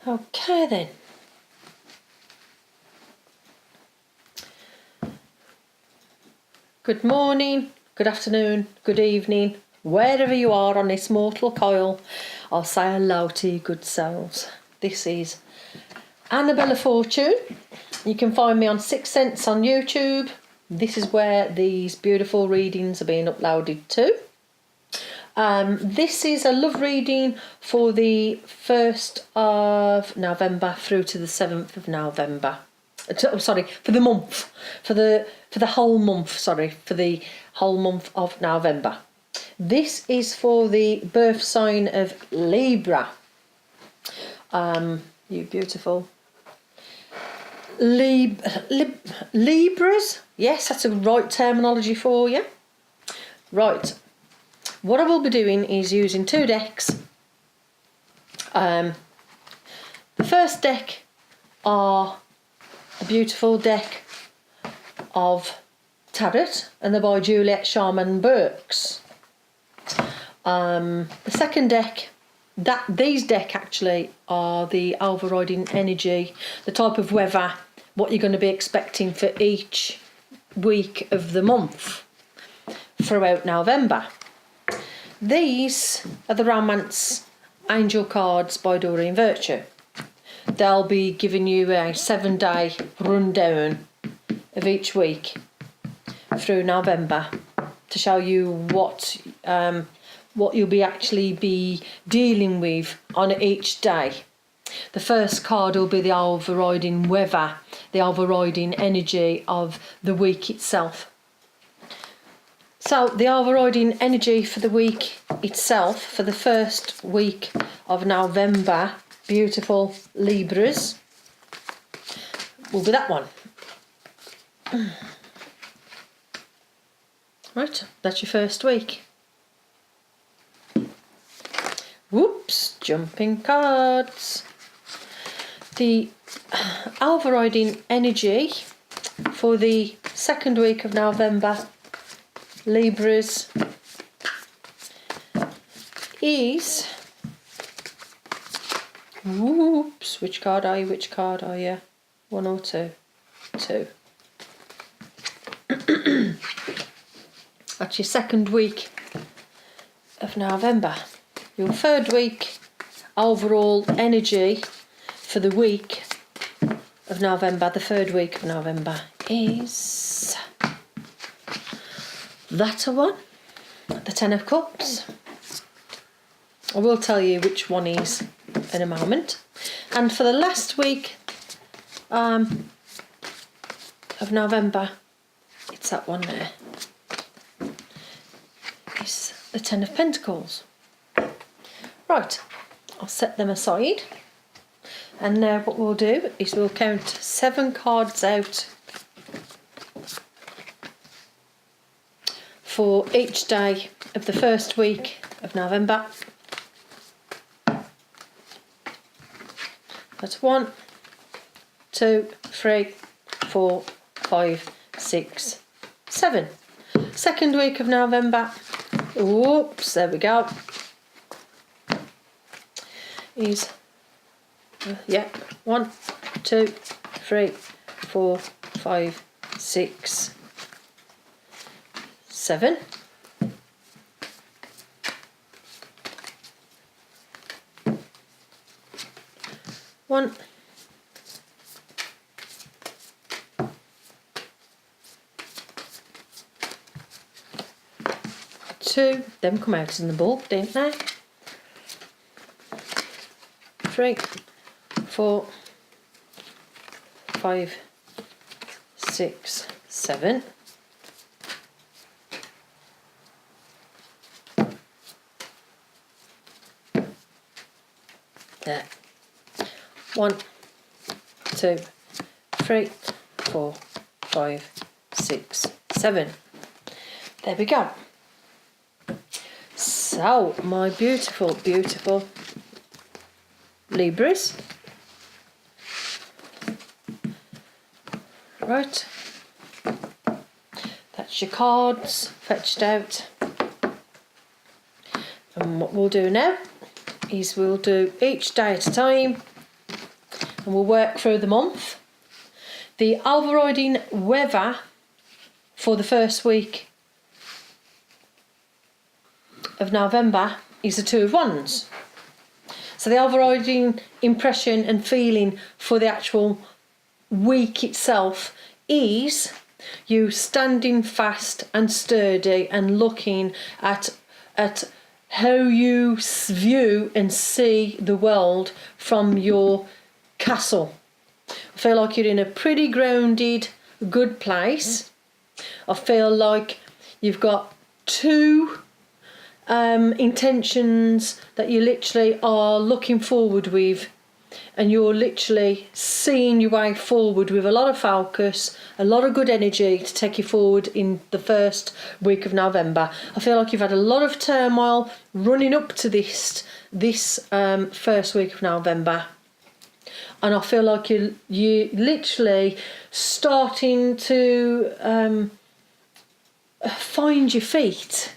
Okay then. Good morning, good afternoon, good evening, wherever you are on this mortal coil. I'll say hello to you good souls. This is Annabella Fortune. You can find me on 6 Cents on YouTube. This is where these beautiful readings are being uploaded to. This is a love reading for the 1st of November through to the 7th of November. For the month. For the whole month, for the whole month of November. This is for the birth sign of Libra. You beautiful. Libras? Yes, that's a right terminology for you. Right. What I will be doing is using 2 decks. The first deck are a beautiful deck of tarot, and they're by Juliet Sharman Burks. The second deck, these decks actually are the overriding energy, the type of weather, what you're going to be expecting for each week of the month throughout November. These are the Romance Angel cards by Doreen Virtue. They'll be giving you a 7-day rundown of each week through November to show you what you'll be actually be dealing with on each day. The first card will be the overriding weather, the overriding energy of the week itself. So the overriding energy for the week itself, for the first week of November, beautiful Libras, will be that one. Right, that's your first week. Whoops, jumping cards. The overriding energy for the second week of November, Libras, is, whoops, which card are you, 1 or 2? 2. That's your second week of November. Your third week overall energy for the week of November, the third week of November, is that one, the 10 of Cups. I will tell you which one is in a moment. And for the last week of November, it's that one there. It's the 10 of Pentacles. Right, I'll set them aside. And now what we'll do is we'll count 7 cards out for each day of the first week of November. That's 1, 2, 3, 4, 5, 6, 7. Second week of November. Oops, there we go. Is 1, 2, 3, 4, 5, 6, 7. One, 2. Them come out in the bulk, didn't they? 3, 4, 5, 6, 7. There. 1, 2, 3, 4, 5, 6, 7. There we go. So, my beautiful, beautiful Libras. Right. That's your cards fetched out. And what we'll do now is we'll do each day at a time and we'll work through the month. The overriding weather for the first week of November is the Two of Wands. So the overriding impression and feeling for the actual week itself is you standing fast and sturdy and looking at how you view and see the world from your castle. I feel like you're in a pretty grounded, good place. I feel like you've got two intentions that you literally are looking forward with, and you're literally seeing your way forward with a lot of focus, a lot of good energy to take you forward in the first week of November. I feel like you've had a lot of turmoil running up to this first week of November, and I feel like you literally starting to find your feet.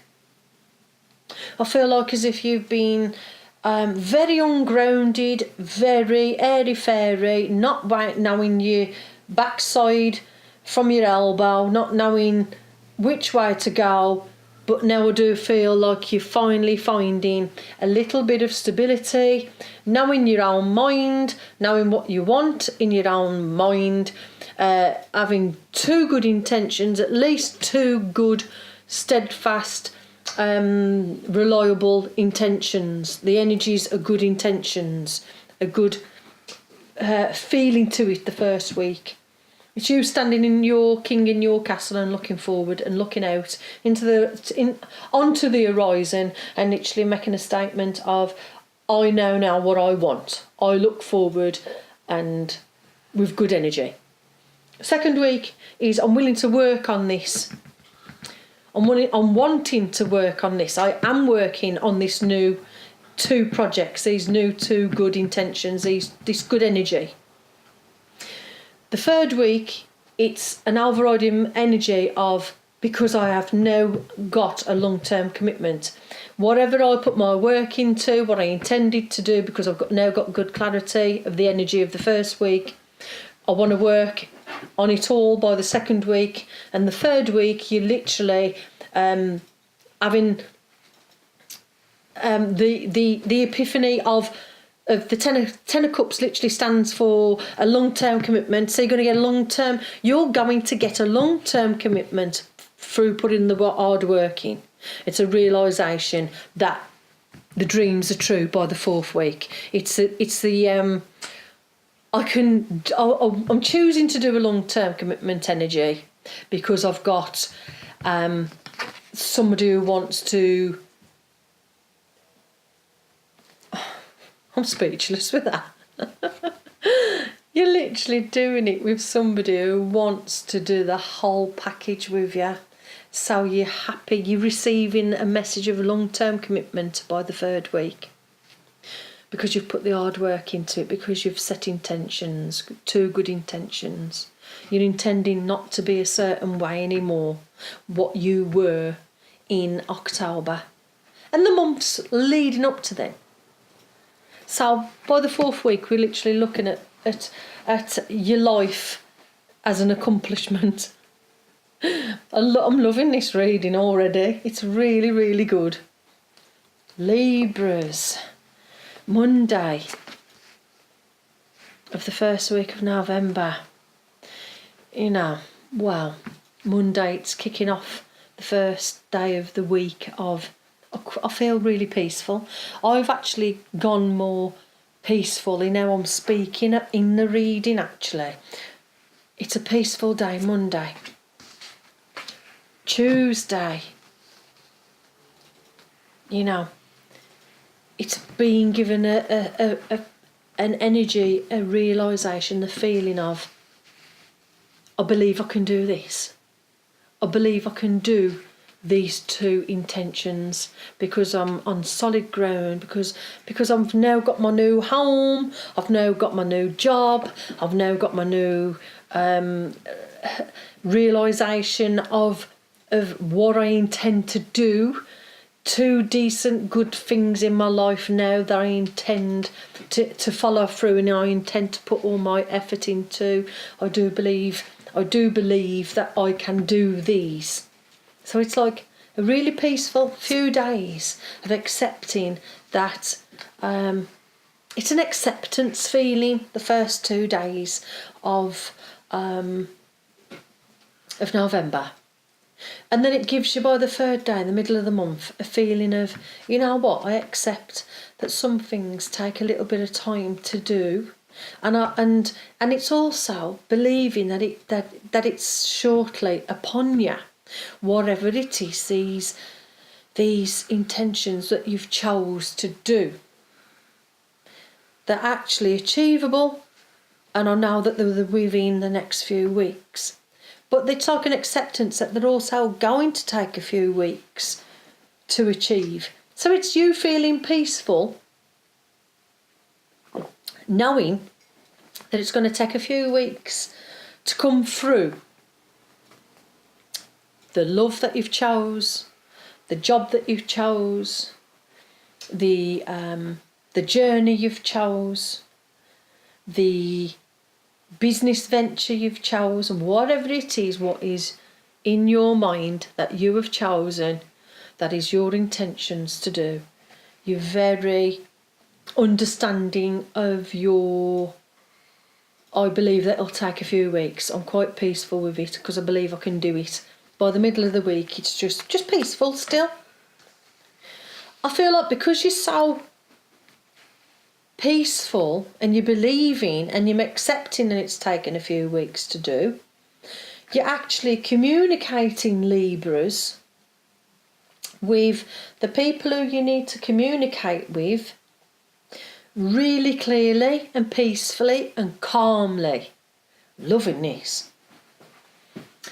I feel like as if you've been very ungrounded, very airy-fairy, not knowing your backside from your elbow, not knowing which way to go, but now I do feel like you're finally finding a little bit of stability, knowing your own mind, knowing what you want in your own mind, having two good intentions, at least two good, steadfast, reliable intentions. The energies are good intentions, a good feeling to it the first week. It's you standing in your king in your castle and looking forward and looking out onto the horizon and literally making a statement of, I know now what I want. I look forward and with good energy. Second week is I'm willing to work on this. I'm wanting to work on this. I am working on this new two projects, these new two good intentions, this good energy. The third week, it's an overriding energy of, because I have now got a long-term commitment. Whatever I put my work into, what I intended to do, because I've now got good clarity of the energy of the first week, I want to work on it all by the second week. And the third week, you're literally having the epiphany of the ten of cups literally stands for a long-term commitment. So you're going to get a long-term commitment through putting the hard work in. It's a realisation that the dreams are true by the fourth week. I'm choosing to do a long-term commitment energy because I've got somebody who wants to. I'm speechless with that. You're literally doing it with somebody who wants to do the whole package with you. So you're happy, you're receiving a message of long-term commitment by the third week. Because you've put the hard work into it, because you've set intentions, two good intentions. You're intending not to be a certain way anymore, what you were in October. And the months leading up to then. So by the fourth week, we're literally looking at your life as an accomplishment. I'm loving this reading already. It's really, really good. Libras. Monday of the first week of November. Monday, it's kicking off the first day of the week of, I feel really peaceful. I've actually gone more peacefully now I'm speaking in the reading actually. It's a peaceful day, Monday. Tuesday, it's being given an energy, a realisation, the feeling of, I believe I can do this. I believe I can do these two intentions because I'm on solid ground, because I've now got my new home, I've now got my new job, I've now got my new realisation of what I intend to do two decent good things in my life now that I intend to follow through, and I intend to put all my effort into. I do believe that I can do these. So it's like a really peaceful few days of accepting that. It's an acceptance feeling, the first 2 days of November. And then it gives you, by the third day in the middle of the month, a feeling of, you know what, I accept that some things take a little bit of time to do. And it's also believing that it's shortly upon you, whatever it is, these intentions that you've chose to do. They're actually achievable, and I know that they're within the next few weeks. But it's like an acceptance that they're also going to take a few weeks to achieve. So it's you feeling peaceful, knowing that it's going to take a few weeks to come through the love that you've chose, the job that you've chose, the journey you've chose, the business venture you've chosen, whatever it is, what is in your mind that you have chosen, that is your intentions to do. You're very understanding of I believe that it'll take a few weeks. I'm quite peaceful with it because I believe I can do it. By the middle of the week, it's just peaceful still. I feel like because you're so peaceful and you're believing and you're accepting that it's taken a few weeks to do, you're actually communicating, Libras, with the people who you need to communicate with really clearly and peacefully and calmly. Loving this.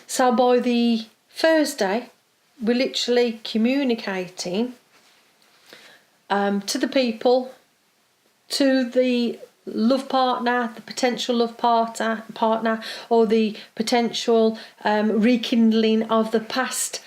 So by the Thursday, we're literally communicating to the people, to the love partner, the potential love partner, or the potential rekindling of the past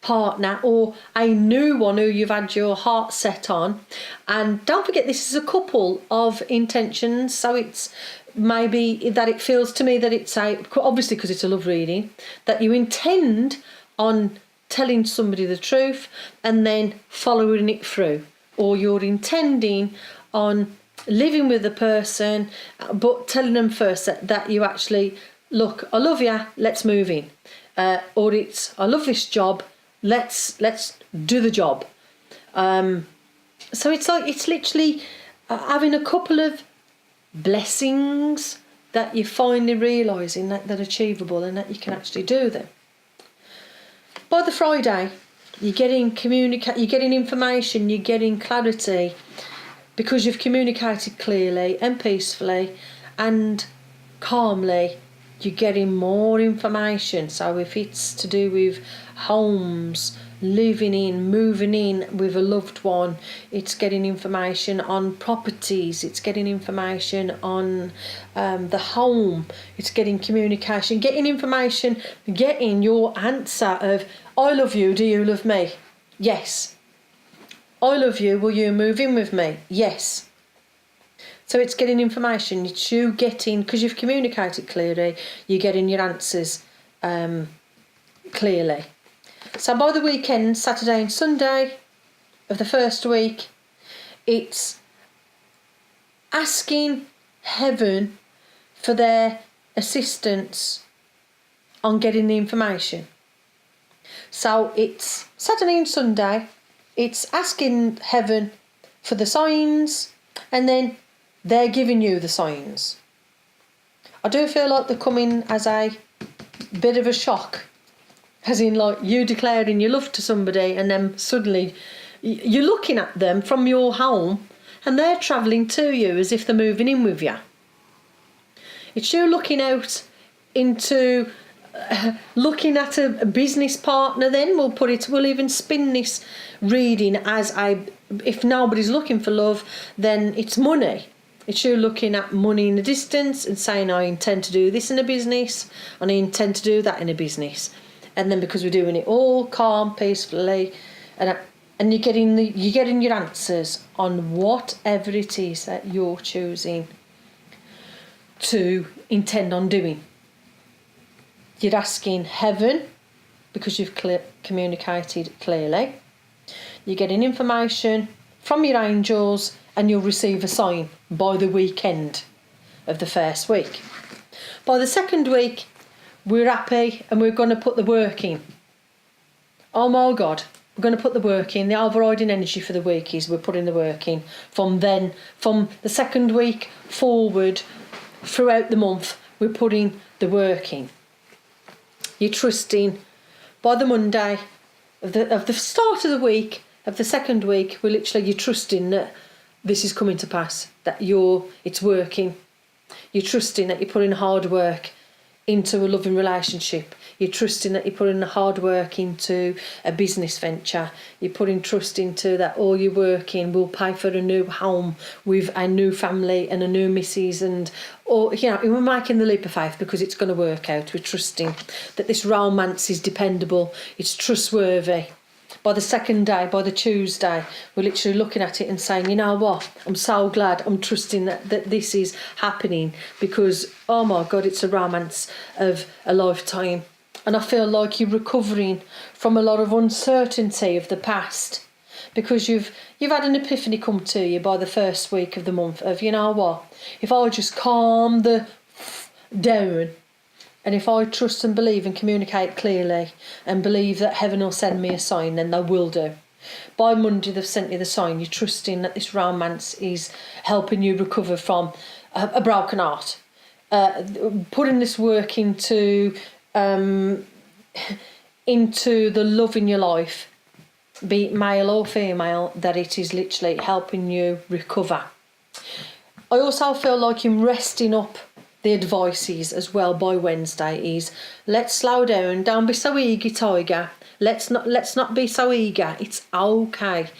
partner, or a new one who you've had your heart set on. And don't forget, this is a couple of intentions, so it's maybe that it feels to me that it's obviously because it's a love reading, that you intend on telling somebody the truth and then following it through, or you're intending on living with the person but telling them first that you actually, look, I love you, let's move in, or it's, I love this job, let's do the job. So it's like, it's literally having a couple of blessings that you're finally realising that they're achievable and that you can actually do them. By the Friday, you're getting information, you're getting clarity, because you've communicated clearly and peacefully and calmly. You're getting more information. So if it's to do with homes, living in, moving in with a loved one, it's getting information on properties, it's getting information on the home, it's getting communication, getting information, getting your answer of, I love you, do you love me? Yes. I love you, will you move in with me? Yes. So it's getting information, it's you getting, because you've communicated clearly, you're getting your answers clearly. So by the weekend, Saturday and Sunday of the first week, it's asking heaven for their assistance on getting the information. So it's Saturday and Sunday, it's asking heaven for the signs, and then they're giving you the signs. I do feel like they're coming as a bit of a shock, as in like you declaring your love to somebody and then suddenly you're looking at them from your home and they're travelling to you as if they're moving in with you. It's you looking out into looking at a business partner. Then we'll even spin this reading as if nobody's looking for love, then it's money. It's you looking at money in the distance and saying, I intend to do this in a business and I intend to do that in a business. And then because we're doing it all calm, peacefully, and you're getting your answers on whatever it is that you're choosing to intend on doing. You're asking heaven because you've communicated clearly. You're getting information from your angels, and you'll receive a sign by the weekend of the first week. By the second week, we're happy and we're going to put the work in. Oh my God, we're going to put the work in. The overriding energy for the week is we're putting the work in. From the second week forward, throughout the month, we're putting the work in. You're trusting by the Monday of the start of the week, of the second week, you're trusting that this is coming to pass, that it's working. You're trusting that you're putting hard work into a loving relationship. You're trusting that you're putting the hard work into a business venture. You're putting trust into that all your work in will pay for a new home with a new family and a new missus, we're making the leap of faith because it's going to work out. We're trusting that this romance is dependable, it's trustworthy. By the second day, by the Tuesday, we're literally looking at it and saying, you know what, I'm so glad, I'm trusting that this is happening because, oh my God, it's a romance of a lifetime. And I feel like you're recovering from a lot of uncertainty of the past because you've had an epiphany come to you by the first week of the month of, you know what, if I just calm the down, and if I trust and believe and communicate clearly and believe that heaven will send me a sign, then they will do. By Monday, they've sent you the sign. You're trusting that this romance is helping you recover from a broken heart. Putting this work into the love in your life, be it male or female, that it is literally helping you recover. I also feel like you're resting up. The advice is as well by Wednesday is let's slow down, don't be so eager, tiger. Let's not be so eager. It's okay.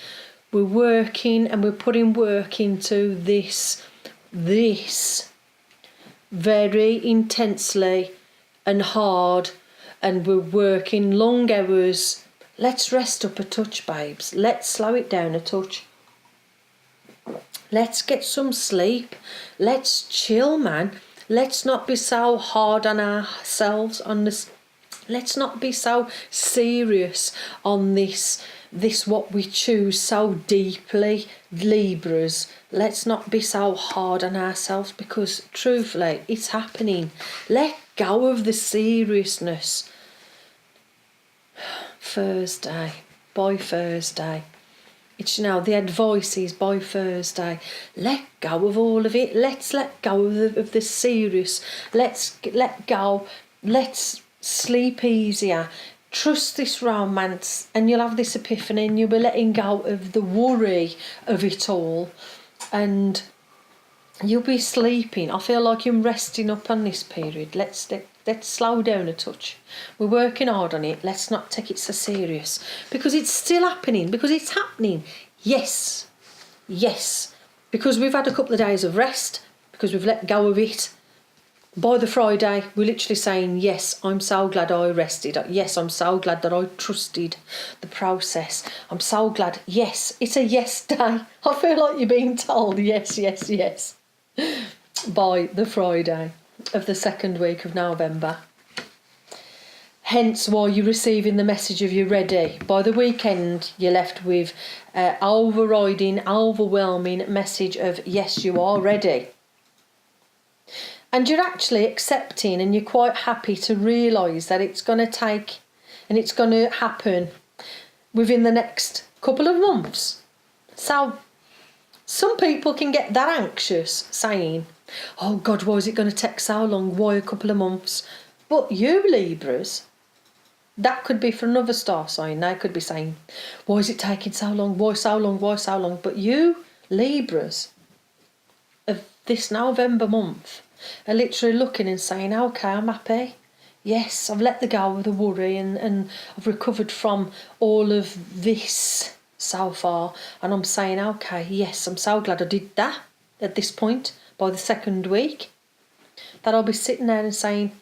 We're working and we're putting work into this very intensely and hard, and we're working long hours. Let's rest up a touch, babes. Let's slow it down a touch. Let's get some sleep. Let's chill, man. Let's not be so hard on ourselves on this. Let's not be so serious on this what we choose so deeply, Libras. Let's not be so hard on ourselves because truthfully, it's happening. Let go of the seriousness. By Thursday. It's the advice is by Thursday. Let go of all of it. Let's let go of the serious. Let's let go. Let's sleep easier. Trust this romance, and you'll have this epiphany, and you'll be letting go of the worry of it all, and you'll be sleeping. I feel like you're resting up on this period. Let's slow down a touch. We're working hard on it. Let's not take it so serious because it's still happening. Because it's happening. Yes. Because we've had a couple of days of rest. Because we've let go of it. By the Friday, we're literally saying, yes, I'm so glad I rested. Yes, I'm so glad that I trusted the process. I'm so glad. Yes, it's a yes day. I feel like you're being told yes. By the Friday of the second week of November. Hence why you're receiving the message of you're ready. By the weekend, you're left with an overriding, overwhelming message of yes, you are ready. And you're actually accepting and you're quite happy to realise that it's going to take and it's going to happen within the next couple of months. So some people can get that anxious saying, oh God, why is it going to take so long? Why a couple of months? But you Libras, that could be for another star sign. They could be saying, why is it taking so long? Why so long? Why so long? But you Libras of this November month are literally looking and saying, okay, I'm happy. Yes, I've let go of the worry and I've recovered from all of this so far. And I'm saying, okay, yes, I'm so glad I did that at this point. By the second week, that I'll be sitting there and saying,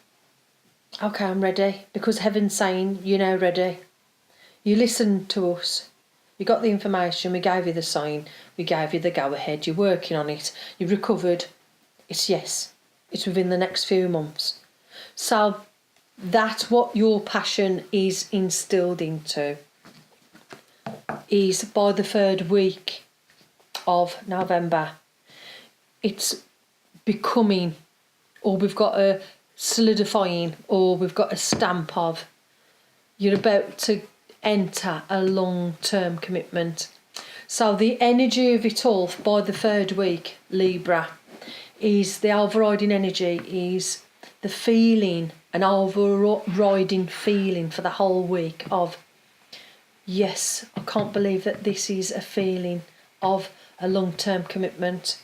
okay, I'm ready, because heaven's saying, you're now ready. You listen to us. You got the information, we gave you the sign, we gave you the go-ahead, you're working on it, you've recovered. It's yes. It's within the next few months. So that's what your passion is instilled into, is by the 3rd week of November. It's becoming, or we've got a solidifying, or we've got a stamp of, you're about to enter a long-term commitment. So the energy of it all by the 3rd week, Libra, is the overriding energy, is the feeling, an overriding feeling for the whole week of, yes, I can't believe that this is a feeling of a long-term commitment.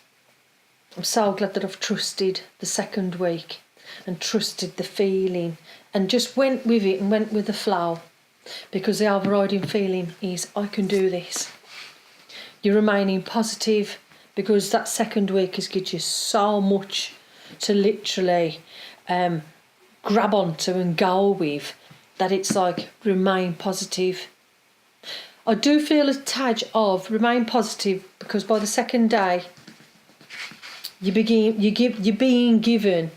I'm so glad that I've trusted the 2nd week and trusted the feeling and just went with it and went with the flow, because the overriding feeling is, I can do this. You're remaining positive, because that 2nd week has given you so much to literally grab onto and go with, that it's like, remain positive. I do feel a touch of remain positive, because by the 2nd day you're being given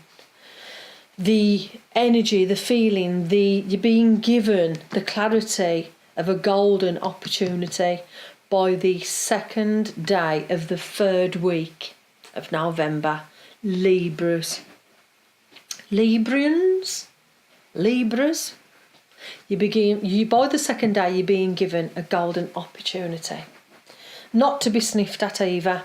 the energy, the feeling, you're being given the clarity of a golden opportunity by the 2nd day of the 3rd week of November. Libras, Libras, you by the 2nd day you're being given a golden opportunity, not to be sniffed at either.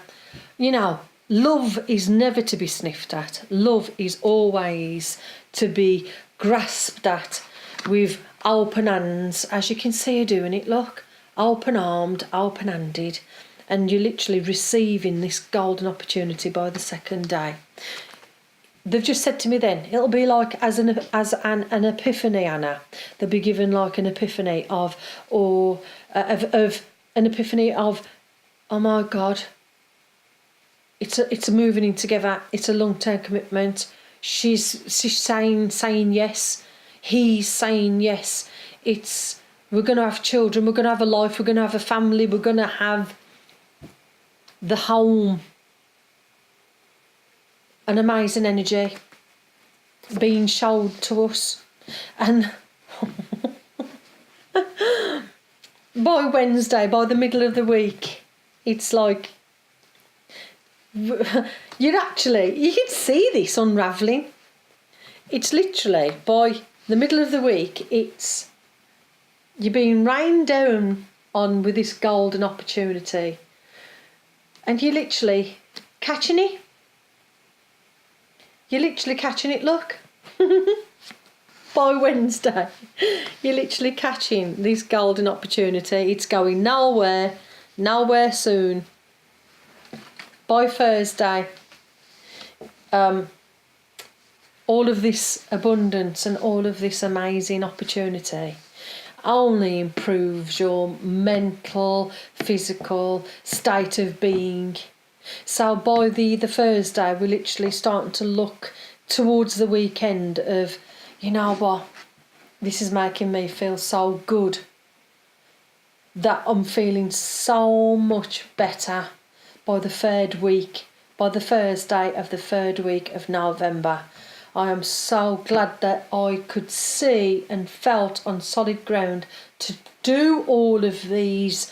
You know, love is never to be sniffed at. Love is always to be grasped at with open hands, as you can see her doing it, look, open-armed, open-handed, and you're literally receiving this golden opportunity by the 2nd day. They've just said to me then, it'll be like as an epiphany, Anna. They'll be given like an epiphany of an epiphany of, oh my God, it's a moving in together. It's a long-term commitment. She's saying yes. He's saying yes. We're going to have children. We're going to have a life. We're going to have a family. We're going to have the home. An amazing energy being showed to us, and by Wednesday, by the middle of the week, it's like you can see this unravelling. It's literally by the middle of the week, you're being rained down on with this golden opportunity, and you're literally catching it. You're literally catching it, look. By Wednesday, you're literally catching this golden opportunity. It's going nowhere soon. By Thursday, all of this abundance and all of this amazing opportunity only improves your mental, physical state of being. So by the Thursday, we're literally starting to look towards the weekend of, you know what, this is making me feel so good, that I'm feeling so much better by the 3rd week, by the Thursday of the 3rd week of November. I am so glad that I could see and felt on solid ground to do all of these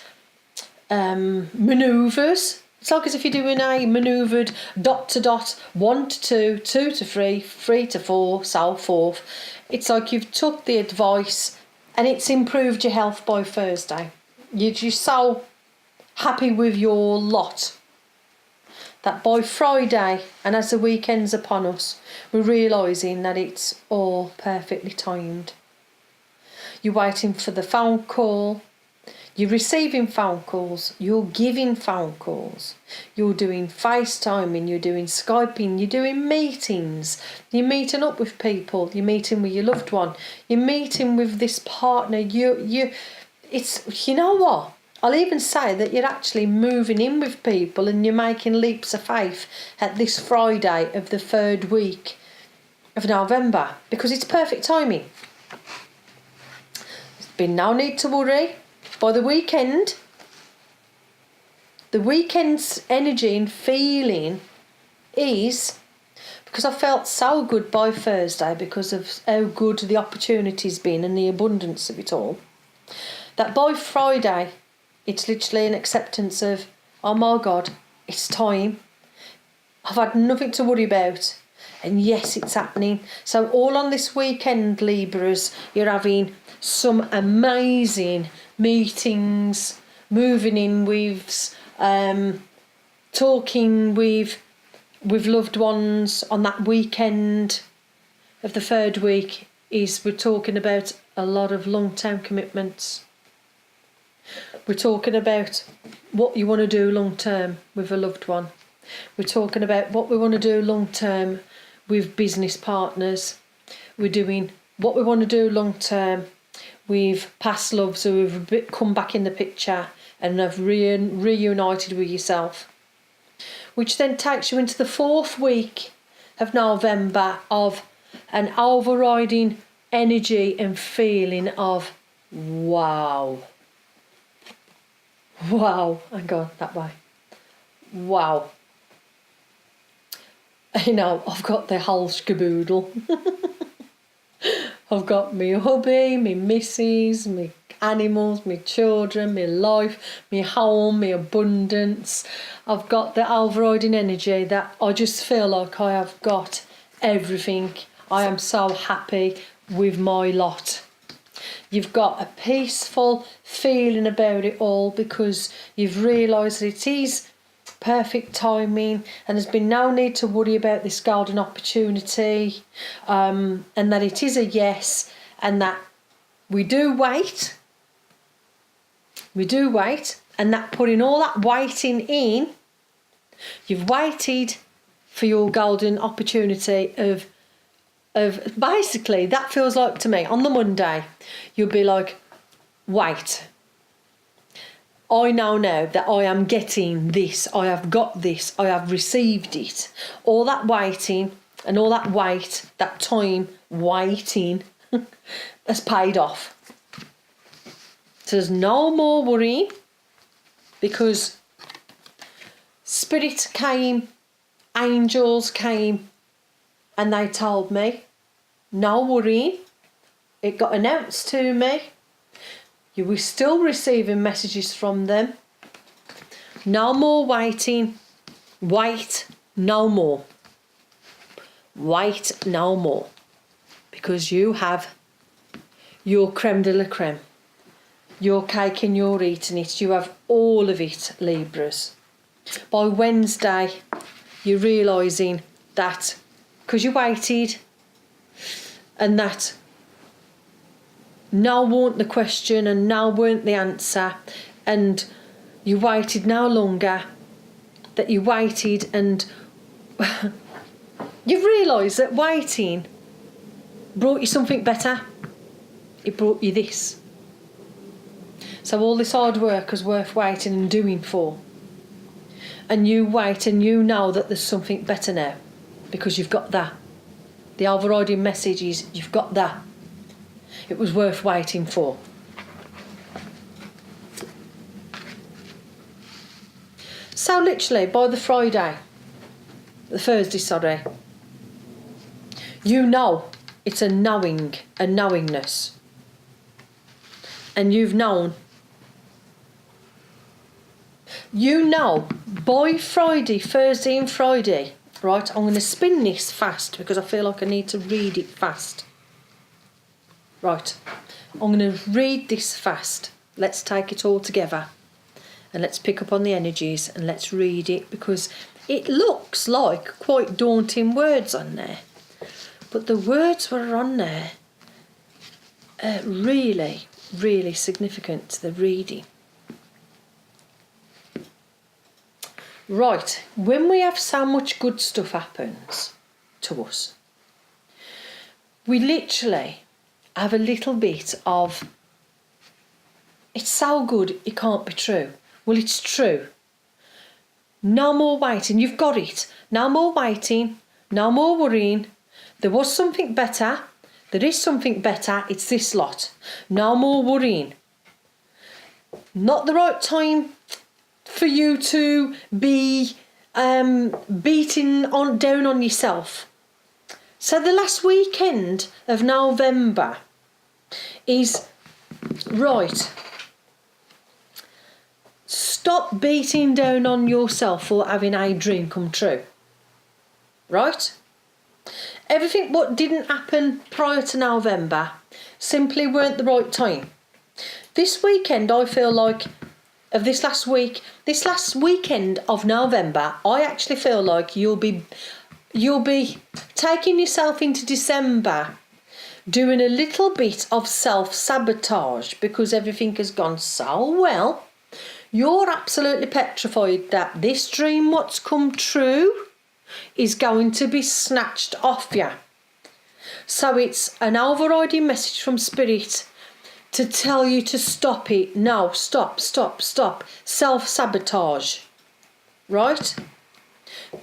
manoeuvres. It's like as if you're doing a manoeuvred dot to dot, 1 to 2, 2 to 3, 3 to 4, so forth. It's like you've took the advice and it's improved your health by Thursday. You're just so happy with your lot that by Friday, and as the weekend's upon us, we're realising that it's all perfectly timed. You're waiting for the phone call. You're receiving phone calls, you're giving phone calls, you're doing FaceTiming, you're doing Skyping, you're doing meetings, you're meeting up with people, you're meeting with your loved one, you're meeting with this partner, you know what? I'll even say that you're actually moving in with people and you're making leaps of faith at this Friday of the 3rd week of November, because it's perfect timing. There's been no need to worry. By the weekend, the weekend's energy and feeling is, because I felt so good by Thursday because of how good the opportunity's been and the abundance of it all, that by Friday it's literally an acceptance of, oh my God, it's time. I've had nothing to worry about. And yes, it's happening. So all on this weekend, Libras, you're having some amazing meetings, moving in with, talking with loved ones on that weekend of the third week. We're talking about a lot of long-term commitments. We're talking about what you want to do long-term with a loved one. We're talking about what we want to do long-term with business partners. We're doing what we want to do long-term with past loves who have come back in the picture and have reunited with yourself. Which then takes you into the 4th week of November of an overriding energy and feeling of wow. Wow, hang on, that way. Wow. You know, I've got the whole scaboodle. I've got me hubby, me missus, me animals, me children, me life, me home, me abundance. I've got the overriding energy that I just feel like I have got everything. I am so happy with my lot. You've got a peaceful feeling about it all because you've realised that it is perfect timing and there's been no need to worry about this golden opportunity, and that it is a yes, and that we do wait, and that putting all that waiting in, you've waited for your golden opportunity of basically, that feels like to me on the Monday you'll be like, wait, I know now that I am getting this, I have got this, I have received it. All that waiting and all that wait, that time waiting has paid off. So there's no more worrying because Spirit came, angels came, and they told me, no worrying. It got announced to me. You were still receiving messages from them. No more waiting. Wait no more. Wait no more. Because you have your creme de la creme. Your cake and you're eating it. You have all of it, Libras. By Wednesday, you're realising that because you waited and that no weren't the question and no weren't the answer, and you waited no longer, that you waited and you've realised that waiting brought you something better. It brought you this. So all this hard work is worth waiting and doing for. And you wait and you know that there's something better now because you've got that. The overriding message is you've got that. It was worth waiting for. So literally by the Thursday, you know it's a knowingness. And you've known. You know by Friday, Thursday and Friday, right, I'm going to spin this fast because I feel like I need to read it fast. Right, I'm going to read this fast. Let's take it all together and let's pick up on the energies and let's read it because it looks like quite daunting words on there. But the words that are on there are really, really significant to the reading. Right, when we have so much good stuff happens to us, we literally have a little bit of, it's so good it can't be true. Well, it's true. No more waiting, you've got it. No more waiting, no more worrying. There was something better, there is something better, it's this lot. No more worrying. Not the right time for you to be beating down on yourself. So the last weekend of November is right. Stop beating down on yourself for having a dream come true. Right? Everything what didn't happen prior to November simply weren't the right time. This weekend, I feel like, of this last weekend of November, I actually feel like you'll be taking yourself into December doing a little bit of self-sabotage because everything has gone so well. You're absolutely petrified that this dream what's come true is going to be snatched off you. So it's an overriding message from Spirit to tell you to stop it. No, stop. Self-sabotage. Right?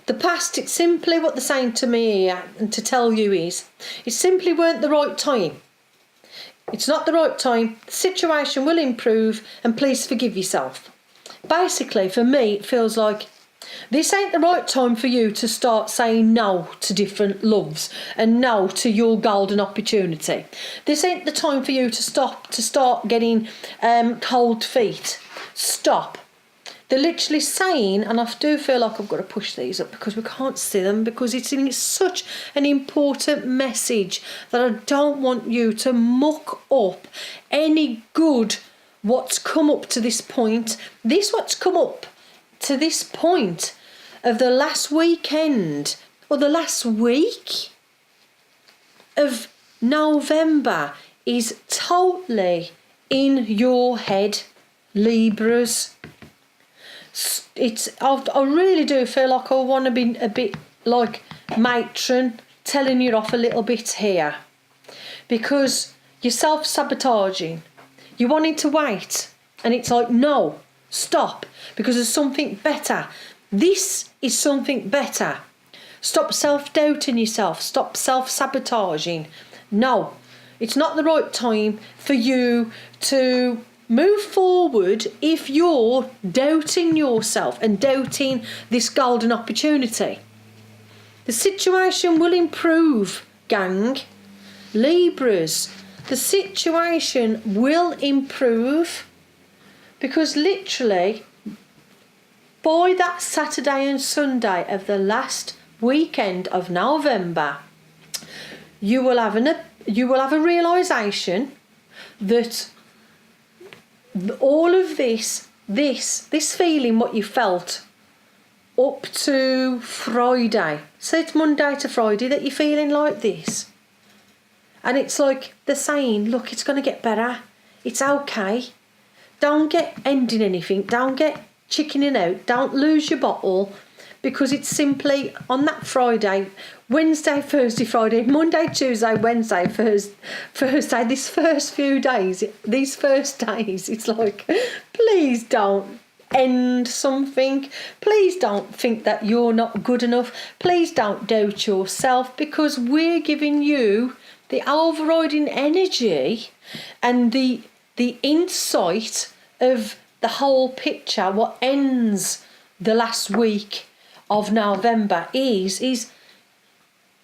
The past, it's simply what they're saying to me here and to tell you is, it simply weren't the right time. It's not the right time. The situation will improve and please forgive yourself. Basically, for me, it feels like this ain't the right time for you to start saying no to different loves and no to your golden opportunity. This ain't the time for you to start getting cold feet. Stop. They're literally saying, and I do feel like I've got to push these up because we can't see them, because it's such an important message that I don't want you to muck up any good what's come up to this point. What's come up to this point of the last weekend or the last week of November is totally in your head, Libras. I really do feel like I want to be a bit like matron, telling you off a little bit here, because you're self-sabotaging. You wanted to wait, and it's like, no, stop, because there's something better. This is something better. Stop self-doubting yourself. Stop self-sabotaging. No, it's not the right time for you to move forward if you're doubting yourself and doubting this golden opportunity. The situation will improve, gang. Libras, the situation will improve, because literally by that Saturday and Sunday of the last weekend of November, you will have a realisation that all of this feeling what you felt up to Friday, so it's Monday to Friday that you're feeling like this, and it's like they're saying, look, it's going to get better, it's okay, don't get ending anything, don't get chickening out, don't lose your bottle, because it's simply on that Friday, Wednesday, Thursday, Friday, Monday, Tuesday, Wednesday, Thursday, these first days, it's like, please don't end something. Please don't think that you're not good enough. Please don't doubt yourself, because we're giving you the overriding energy and the insight of the whole picture. What ends the last week of November is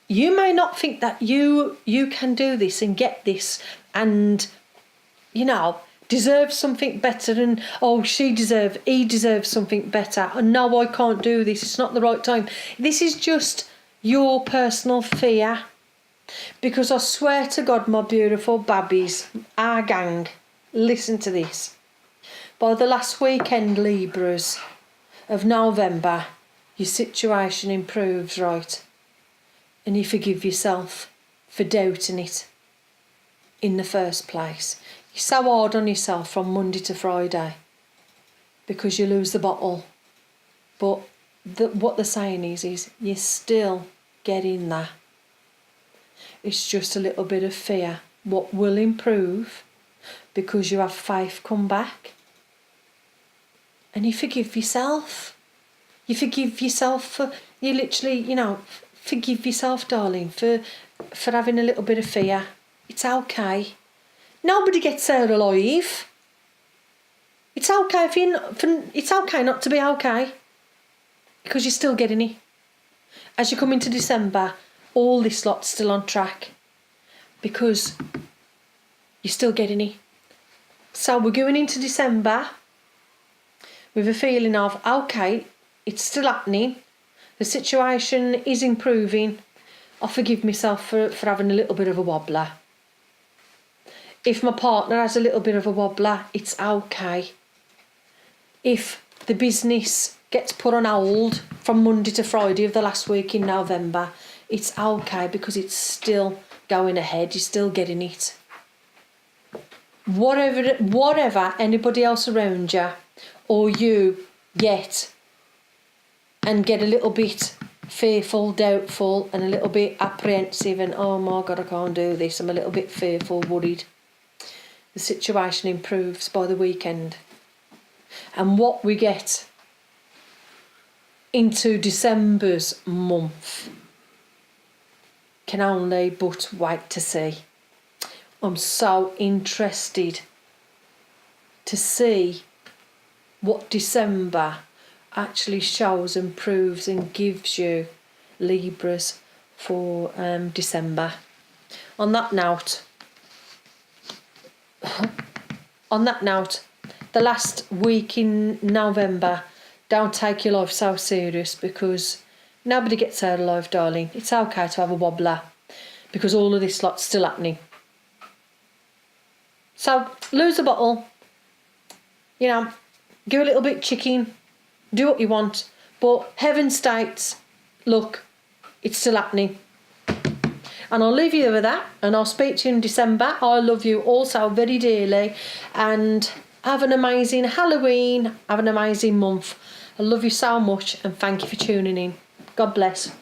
you may not think that you can do this and get this and deserve something better, and he deserves something better, and no, I can't do this, it's not the right time. This is just your personal fear, because I swear to God, my beautiful babbies, our gang, listen to this. By the last weekend, Libras, of November, your situation improves, right? And you forgive yourself for doubting it in the first place. You're so hard on yourself from Monday to Friday because you lose the bottle. But what they're saying is you're still getting there. It's just a little bit of fear. What will improve because you have faith come back. And you forgive yourself. You forgive yourself for, you literally, forgive yourself, darling, for having a little bit of fear. It's okay. Nobody gets out alive. It's okay it's okay not to be okay, because you're still getting it. As you come into December, all this lot's still on track, because you're still getting it. So we're going into December with a feeling of, okay, it's still happening, the situation is improving. I forgive myself for having a little bit of a wobbler. If my partner has a little bit of a wobbler, it's okay. If the business gets put on hold from Monday to Friday of the last week in November, it's okay, because it's still going ahead, you're still getting it. Whatever anybody else around you or you get and get a little bit fearful, doubtful, and a little bit apprehensive, and oh my God, I can't do this, I'm a little bit fearful, worried. The situation improves by the weekend. And what we get into December's month can only but wait to see. I'm so interested to see what December actually shows and proves and gives you, Libras, for December. On that note, the last week in November, don't take your life so serious, because nobody gets out alive, darling. It's okay to have a wobbler, because all of this lot's still happening. So lose a bottle, go a little bit chicken, do what you want, but heaven states, look, it's still happening. And I'll leave you with that, and I'll speak to you in December. I love you all so very dearly, and have an amazing Halloween, have an amazing month. I love you so much, and thank you for tuning in. God bless.